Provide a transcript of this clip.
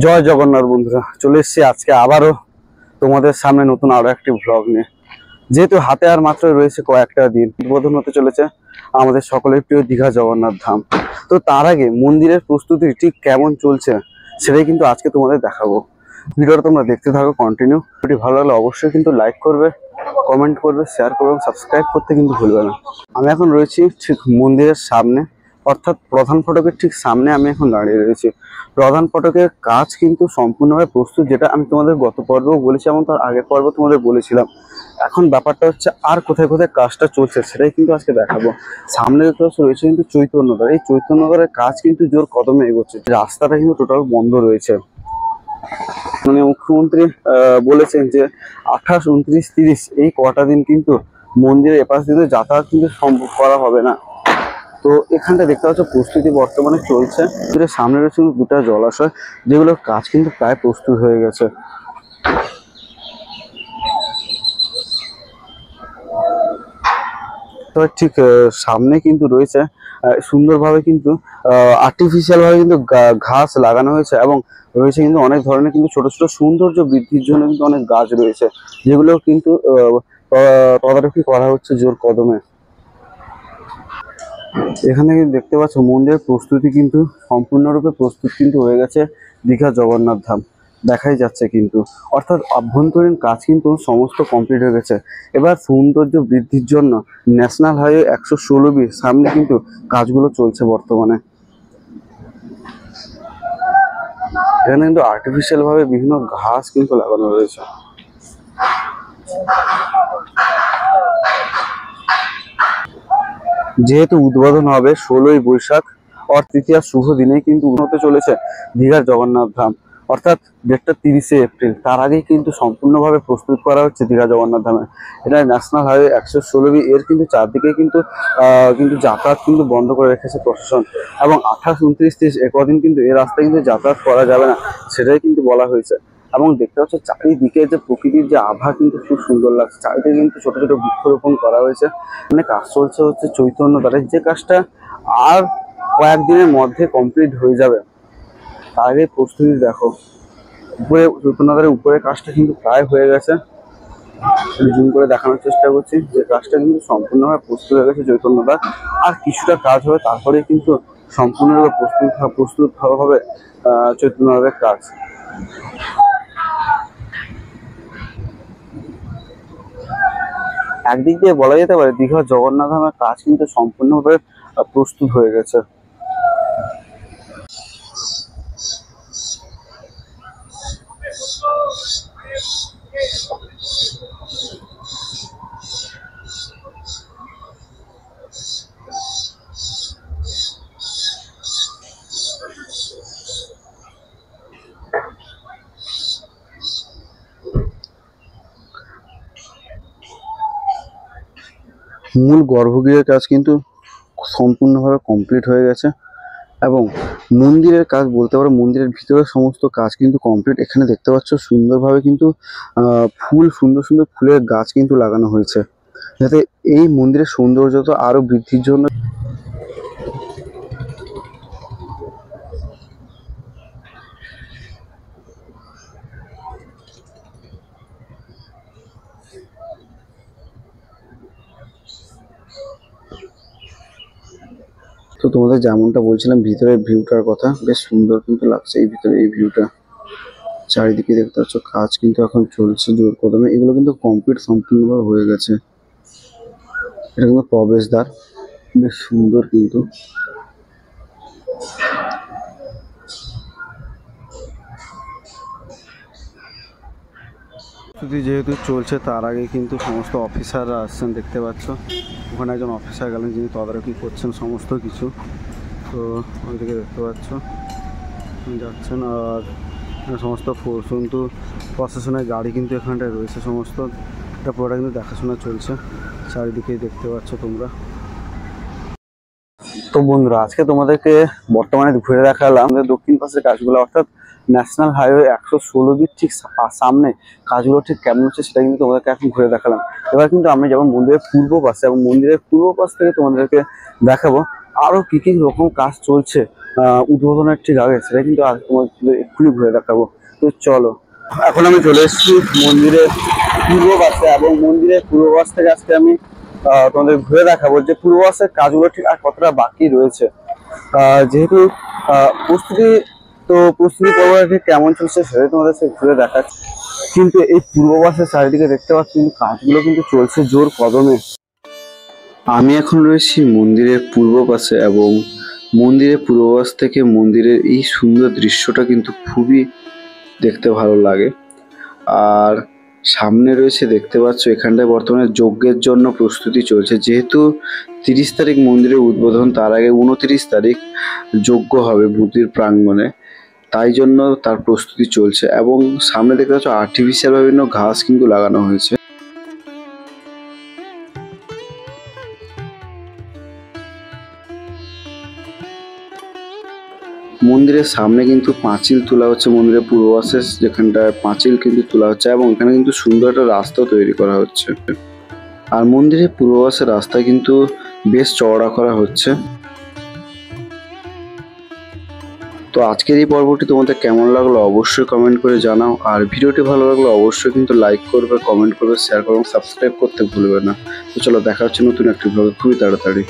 জয় জগন্নাথ বন্ধুরা, চলে এসেছি আজকে আবারও তোমাদের সামনে নতুন আরো একটি ভ্লগ নিয়ে। যেহেতু হাতে আর মাত্র রয়েছে কয়েকটা দিন, উদ্বোধন হতে চলেছে আমাদের সকলের প্রিয় দীঘা জগন্নাথ ধাম। তো তার আগে মন্দিরের প্রস্তুতি ঠিক কেমন চলছে সেটাই কিন্তু আজকে তোমাদের দেখাবো। ভিডিওটা তোমরা দেখতে থাকো কন্টিনিউ। ভিডিও ভালো লাগলে অবশ্যই কিন্তু লাইক করবে, কমেন্ট করবে, শেয়ার করবে, সাবস্ক্রাইব করতে কিন্তু ভুলবে না। আমি এখন রয়েছি ঠিক মন্দিরের সামনে, অর্থাৎ প্রধান ফটকের ঠিক সামনে আমি এখন দাঁড়িয়ে রয়েছি। প্রধান ফটকের কাজ কিন্তু সম্পূর্ণভাবে প্রস্তুত, যেটা আমি তোমাদের গত পর্বেও বলেছি এবং তার আগের পর্ব তোমাদের বলেছিলাম। এখন ব্যাপারটা হচ্ছে আর কোথায় কোথায় কাজটা চলছে সেটাই কিন্তু আজকে দেখাবো। সামনে দেখতে রয়েছে কিন্তু চৈতন্যদ্বার। এই চৈতন্যদ্বারের কাজ কিন্তু জোর কদমে এগোচ্ছে, রাস্তাটা কিন্তু টোটাল বন্ধ রয়েছে। মানে মুখ্যমন্ত্রী বলেছেন যে 28, 29, 30 এই কটা দিন কিন্তু মন্দিরের এপাশ দিয়ে যাতায়াত কিন্তু সম্ভব করা হবে না। তো এখানটা দেখতে পাচ্ছ প্রস্তুতি বর্তমানে চলছে। সামনে রয়েছে দুটা জলাশয়, যেগুলোর কাজ কিন্তু প্রায় প্রস্তুত হয়ে গেছে। তো ঠিক সামনে কিন্তু রয়েছে সুন্দরভাবে কিন্তু আর্টিফিশিয়াল ভাবে কিন্তু ঘাস লাগানো হয়েছে, এবং রয়েছে কিন্তু অনেক ধরনের কিন্তু ছোট ছোট সৌন্দর্য বৃদ্ধির জন্য কিন্তু অনেক গাছ রয়েছে, যেগুলো কিন্তু তদারকি করা হচ্ছে জোর কদমে। এখানে কিন্তু দেখতে পাচ্ছ মন্দিরের প্রস্তুতি কিন্তু সম্পূর্ণরূপে প্রস্তুত কিন্তু হয়ে গেছে দীঘা জগন্নাথ ধাম, দেখাই যাচ্ছে কিন্তু। অর্থাৎ আভ্যন্তরীণ কাজ কিন্তু সমস্ত কমপ্লিট হয়ে গেছে। এবার সৌন্দর্য বৃদ্ধির জন্য ন্যাশনাল হাইওয়ে 116B সামনে কিন্তু কাজগুলো চলছে বর্তমানে। এখানে কিন্তু আর্টিফিশিয়াল ভাবে বিভিন্ন ঘাস কিন্তু লাগানো রয়েছে। যেহেতু উদ্বোধন হবে 16ই বৈশাখ অর তৃতীয়া শুভ দিনেই কিন্তু হতে চলেছে দীঘার জগন্নাথ ধাম, অর্থাৎ ডেটটা 30শে এপ্রিল। তার আগেই কিন্তু সম্পূর্ণভাবে প্রস্তুত করা হচ্ছে দীঘা জগন্নাথ ধামে। এটা ন্যাশনাল হাইওয়ে 116B এর কিন্তু চারদিকে কিন্তু যাতায়াত কিন্তু বন্ধ করে রেখেছে প্রশাসন, এবং 28, 29, 30 একদিন কিন্তু এই রাস্তায় কিন্তু যাতায়াত করা যাবে না, সেটাই কিন্তু বলা হয়েছে। এবং দেখতে পাচ্ছ চারিদিকে যে প্রকৃতির যে আভা কিন্তু খুব সুন্দর লাগছে। চারিদিকে কিন্তু ছোট ছোট বৃক্ষরোপণ করা হয়েছে। মানে কাজ চলছে হচ্ছে চৈতন্যদ্বারের, যে কাজটা আর কয়েকদিনের মধ্যে কমপ্লিট হয়ে যাবে। তার আগে প্রস্তুতি দেখো, উপরে চৈতন্যদ্বারের উপরে কাজটা কিন্তু প্রায় হয়ে গেছে। জুম করে দেখানোর চেষ্টা করছি যে কাজটা কিন্তু সম্পূর্ণভাবে প্রস্তুত হয়ে গেছে চৈতন্যদ্বার। আর কিছুটা কাজ হবে, তারপরে কিন্তু সম্পূর্ণভাবে প্রস্তুত হবে চৈতন্যদ্বারের কাজ। একদিক দিয়ে বলা যেতে পারে দীঘা জগন্নাথ ধামের কাজ কিন্তু সম্পূর্ণভাবে প্রস্তুত হয়ে গেছে। মূল গর্ভগৃহের কাজ কিন্তু সম্পূর্ণভাবে কমপ্লিট হয়ে গেছে, এবং মন্দিরের কাজ বলতে পারো মন্দিরের ভিতরে সমস্ত কাজ কিন্তু কমপ্লিট। এখানে দেখতে পাচ্ছ সুন্দরভাবে কিন্তু সুন্দর সুন্দর ফুলের গাছ কিন্তু লাগানো হয়েছে, যাতে এই মন্দিরের সৌন্দর্যতা আরো বৃদ্ধির জন্য। তো তোমাদের যেমনটা বলছিলাম ভিতরের ভিউটার কথা, বেশ সুন্দর কিন্তু লাগছে এই ভিতরে এই ভিউটা। চারিদিকে দেখতে পাচ্ছ কাজ কিন্তু এখন চলছে জোর কদমে। এগুলো কিন্তু কমপ্লিট সম্পূর্ণভাবে হয়ে গেছে। এটা কিন্তু প্রবেশদ্বার, বেশ সুন্দর কিন্তু। যেহেতু চলছে তার আগে কিন্তু সমস্ত অফিসাররা আসছেন, দেখতে পাচ্ছ ওখানে একজন অফিসার গেলেন যিনি তদারকি করছেন সমস্ত কিছু। তো ওইদিকে দেখতে পাচ্ছ যাচ্ছেন, আর সমস্ত ফোর্স কিন্তু প্রশাসনের গাড়ি কিন্তু এখানটায় রয়েছে সমস্ত। এটা পুরোটা কিন্তু দেখাশোনা চলছে, চারিদিকেই দেখতে পাচ্ছ তোমরা। তো বন্ধুরা, আজকে তোমাদেরকে বর্তমানে ঘুরে দেখালাম আমাদের দক্ষিণ পাশের কাজগুলো, অর্থাৎ ন্যাশনাল হাইওয়ে 116B ঠিক সামনে কাজগুলো ঠিক কেমন হচ্ছে সেটা কিন্তু তোমাদেরকে এখন ঘুরে দেখালাম। এবার কিন্তু আমি যাবো মন্দিরের পূর্ব পাশে, এবং মন্দিরের পূর্ব পাশ থেকে তোমাদেরকে দেখাবো আরো কি কি রকম কাজ চলছে উদ্বোধনের ঠিক আগে, সেটা কিন্তু আজ তোমাদের একটু সবগুলি ঘুরে দেখাবো। তো চলো, এখন আমি চলে এসেছি মন্দিরের পূর্ব পাশে, এবং মন্দিরের পূর্ব পাশ থেকে আজকে আমি তোমাদের ঘুরে দেখাবো যে পূর্ব পাশের কাজগুলো ঠিক আর কতটা বাকি রয়েছে। যেহেতু প্রস্তুতি পর্ব ঠিক কেমন চলছে সেটাই তোমাদের ঘুরে দেখাচ্ছি। কিন্তু এই পূর্ব পাশের চারিদিকে দেখতে পাচ্ছি কিন্তু কাজগুলো কিন্তু চলছে জোর কদমে। আমি এখন রয়েছি মন্দিরের পূর্ব পাশে, এবং মন্দিরের পূর্ব পাশ থেকে মন্দিরের এই সুন্দর দৃশ্যটা কিন্তু খুবই দেখতে ভালো লাগে। আর সামনে রয়েছে দেখতে পাচ্ছ এখানটায় বর্তমানে যজ্ঞের জন্য প্রস্তুতি চলছে। যেহেতু 30 তারিখ মন্দিরের উদ্বোধন, তার আগে 29 তারিখ যজ্ঞ হবে বুদ্ধির প্রাঙ্গণে, তাই জন্য তার প্রস্তুতি চলছে। এবং সামনে দেখতে পাচ্ছ আর্টিফিশিয়াল বিভিন্ন ঘাস কিন্তু লাগানো হয়েছে। মন্দিরের সামনে কিন্তু পাঁচিল তোলা হচ্ছে, মন্দিরের পূর্ব পাশে যেখানটায় পাঁচিল কিন্তু তোলা হচ্ছে, এবং এখানে কিন্তু সুন্দর একটা রাস্তাও তৈরি করা হচ্ছে। আর মন্দিরের পূর্ব পাশের রাস্তা কিন্তু বেশ চওড়া করা হচ্ছে। তো আজকের এই পর্বটি তোমাদের কেমন লাগলো অবশ্যই কমেন্ট করে জানাও। আর ভিডিওটি ভালো লাগলে অবশ্যই কিন্তু লাইক করবে, কমেন্ট করবে, শেয়ার করবে, সাবস্ক্রাইব করতে ভুলবে না। তো চলো, দেখা হচ্ছে নতুন একটি ব্লগে খুবই তাড়াতাড়ি।